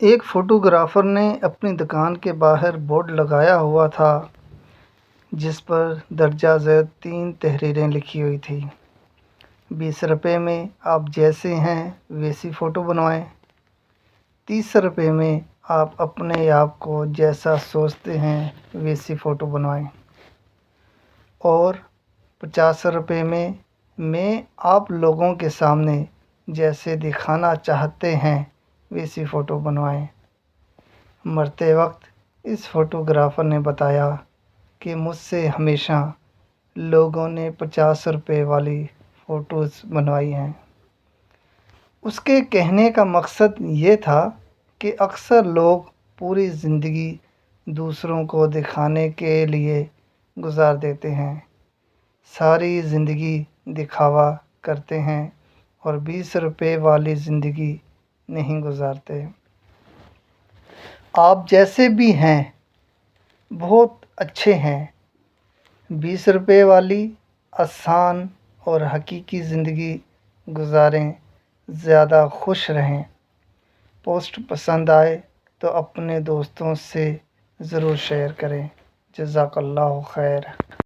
ایک فوٹوگرافر نے اپنی دکان کے باہر بورڈ لگایا ہوا تھا جس پر درجہ ذیل 3 تحریریں لکھی ہوئی تھیں۔ 20 روپے میں آپ جیسے ہیں ویسی فوٹو بنوائیں، 30 روپے میں آپ اپنے آپ کو جیسا سوچتے ہیں ویسی فوٹو بنوائیں، اور 50 روپے میں آپ لوگوں کے سامنے جیسے دکھانا چاہتے ہیں ویسی فوٹو بنوائیں۔ مرتے وقت اس فوٹوگرافر نے بتایا کہ مجھ سے ہمیشہ لوگوں نے 50 روپے والی فوٹوز بنوائی ہیں۔ اس کے کہنے کا مقصد یہ تھا کہ اکثر لوگ پوری زندگی دوسروں کو دکھانے کے لیے گزار دیتے ہیں، ساری زندگی دکھاوا کرتے ہیں اور 20 روپے والی زندگی نہیں گزارتے۔ آپ جیسے بھی ہیں بہت اچھے ہیں، 20 روپے والی آسان اور حقیقی زندگی گزاریں، زیادہ خوش رہیں۔ پوسٹ پسند آئے تو اپنے دوستوں سے ضرور شیئر کریں۔ جزاک اللہ خیر۔